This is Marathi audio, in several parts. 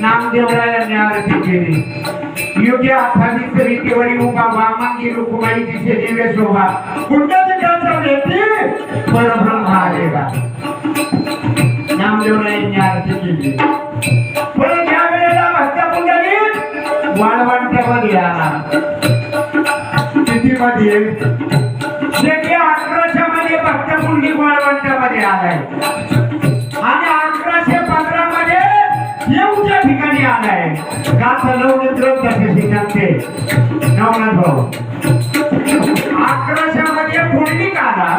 नामदेवरायांनी आरती केली. योग्य आखालीच रीतीवरी उभा वामांगी रुक्माई दिसे दिव्य शोभा कुंडलिकाचा व्यक्ती परब्रह्म आलेला. नामदेवरायांनी आरती केली. पण त्या वेळेला भक्त पुंडलिक वाळवंटामध्ये आला. कितीमध्ये 1100 मध्ये भक्त पुंडलिक वाळवंटामध्ये आलाय आणि 1115 मध्ये येऊच्या ठिकाणी आलाय. गाथा नवनीत कसे सांगते नवनाथ भाऊ. 1100 मध्ये पुंडलिक आला,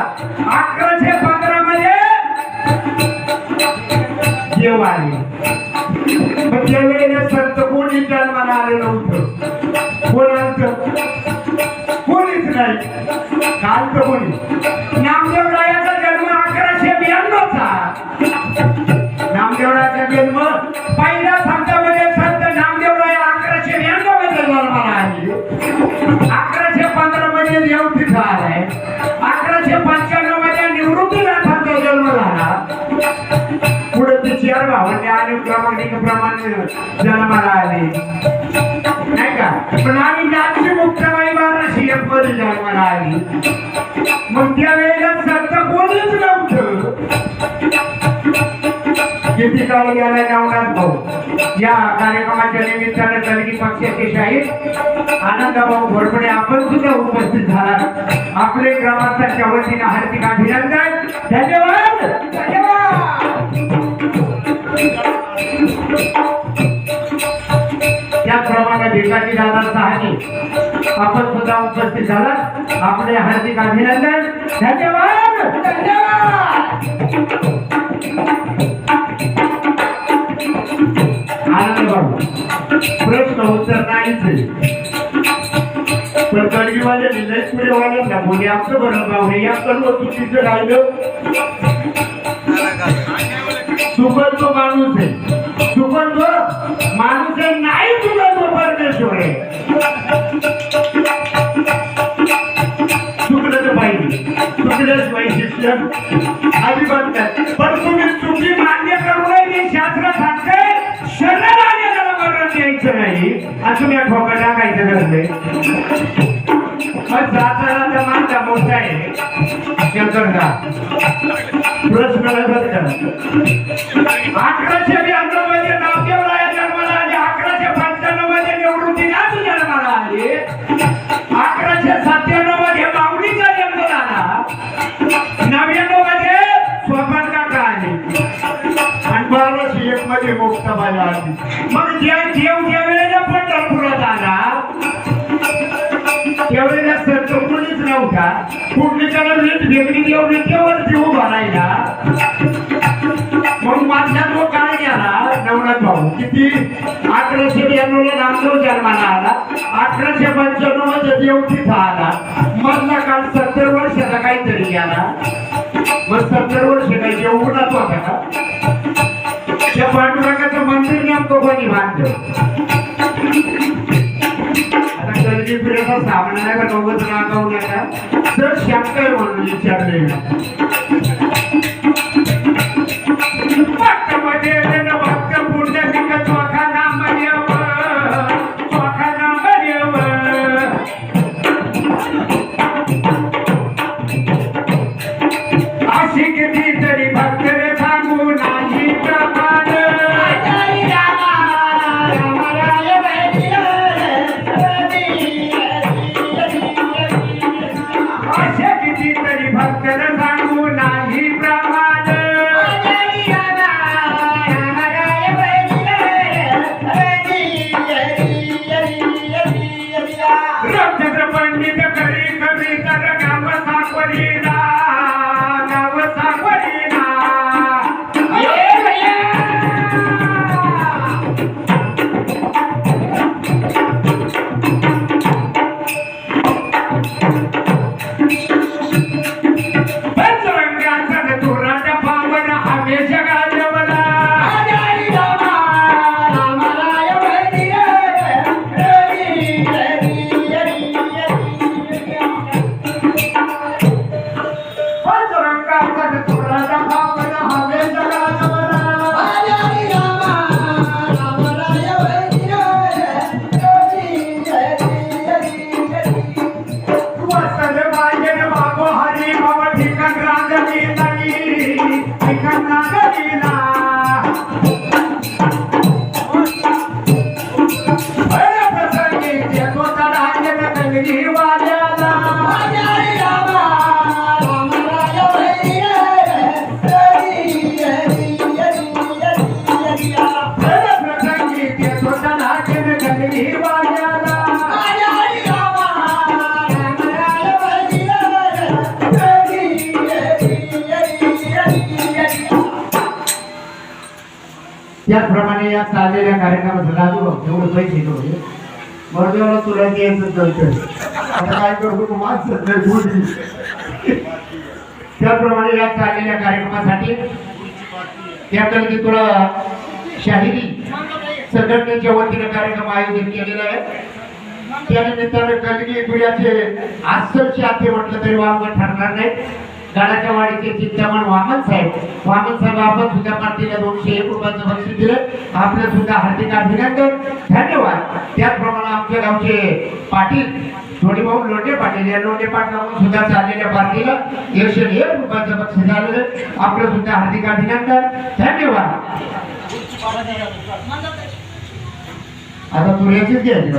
1115 मध्ये देव आले. पण त्यावेळेला संत कोणी जन्माला आलं नव्हतं. कोणीच नाही. कालचं कोणी नामदेवरायाचा जन्म 1192 चा. नामदेवरायाचा जन्म पहिल्या संतामध्ये संत नामदेवराय 1192 मध्ये जन्माला आले. 1115 मध्ये देवतीचा आलाय. 1195 मध्ये निवृत्तीनाथांचा जन्म झाला. पुढे ते 4 भावांनी आणि प्रमाणे जन्माला आले नाही का. पण आम्ही नाथची मुक्ताबाई 1201 मध्ये जन्माला आली. मग त्यावेळेला संत कोणीच नव्हतं. किती काळ गेला नवनाथ भाऊ. या कार्यक्रमाच्या निमित्तानं तलगी पक्षाचे शाहीर आनंदभाऊ घोरपडे आपण सुद्धा उपस्थित झाला. आपले ग्रामस्थांच्या वतीने हार्दिक अभिनंदन. धन्यवाद. धन्यवाद. त्याचप्रमाणे भिकाजी दादा सहानी आपण सुद्धा उपस्थित झाला. आपले हार्दिक अभिनंदन. धन्यवाद. धन्यवाद. प्रश्न उत्तर नाहीच. पण तडगीवाले निलेशपुरेवाल्यांना बोले आमचं बरं पाहुणे या सर्व चुकीचं राहिलं. चुकत तो माणूस आहे. चुकत तो माणूस आहे नाही. चुकत तो परमेश्वर आहे. चुकलं तर पाहिजे. चुकल्याच वैशिष्ट्य अजिबात नाही. पण तुम्ही चुकी मान्य करू नये हे शास्त्र सांगते. शरण आलेल्याला मरण द्यायचं नाही असं मी ठोका टाकायचं नसते. जाताना माझा मोठा आहे शंकरदा. प्रश्न 1192 मध्ये नामदेवराय जन्माला आले. 1195 मध्ये निवृत्तीनाथ जन्माला आले. 1197 मध्ये माऊलीचा जन्म झाला. 99 मध्ये स्वपन काका आले आणि 1201 मध्ये मुक्ताबाई आली. मग देव ज्यावेळेला पंढरपुरात आला त्यावेळेला संत कोणीच नव्हता. पुंडलिकाला वीट वेगळी देव विटेवरती उभा राहिला. मग माझ्या तो काळ गेला नवनाथ भाऊ. किती 1192 ला नामदेव जन्माला आला. 1195 मध्ये देव तिथं आला. मधला काळ 70 वर्षाचा काहीतरी गेला. मग 70 वर्ष काही देव उन्हात होता का. त्या पांडुरंगाचं मंदिर नेमकं कोणी बांधलं. आता गर्दी पिढीचा सामना नाही का. नव्वद नागावू नका तर शंकर म्हणून विचारले. भक्त पुंडलिक चोखा नाम देव. चोखा नाम देव. अशी किती तरी भक्त सांगू नाही प्रमाण. असे कितीतरी भक्त सांगू नाही नागरीला प्रसंगी देतो तडाखे कलगी वाल्याला प्रसंगी देतो तडाखे कलगी वाल्याला त्याचप्रमाणे या चाललेल्या कार्यक्रमात राजू जेवढे पैसे घेतले मर्देवाला तुला द्यायचं कळतं आता काय करतो तू माझं बोली त्याप्रमाणे या चाललेल्या कार्यक्रमासाठी त्याकडे तुला शाहिरी संघटनेच्या वतीने कार्यक्रम आयोजित केलेला आहे त्यानिमित्ताने कलगी तुझ्याचे आजचे आते म्हटलं तरी वामग ठरणार नाही गाडाच्या वाडीचे चिंतामण वामन साहेब आपण सुद्धा पार्टीला 201 रुपयाचं बक्षीस दिले आपलं सुद्धा हार्दिक अभिनंदन धन्यवाद त्याचप्रमाणे आमच्या गावचे पाटील भाऊ लोंढे पाटील या लोंढे पाटलांना सुद्धा चाललेल्या पार्टीला 101 रुपयाचं बक्षीस आलेलं आपलं सुद्धा हार्दिक अभिनंदन धन्यवाद आता तू याचीच घ्यायची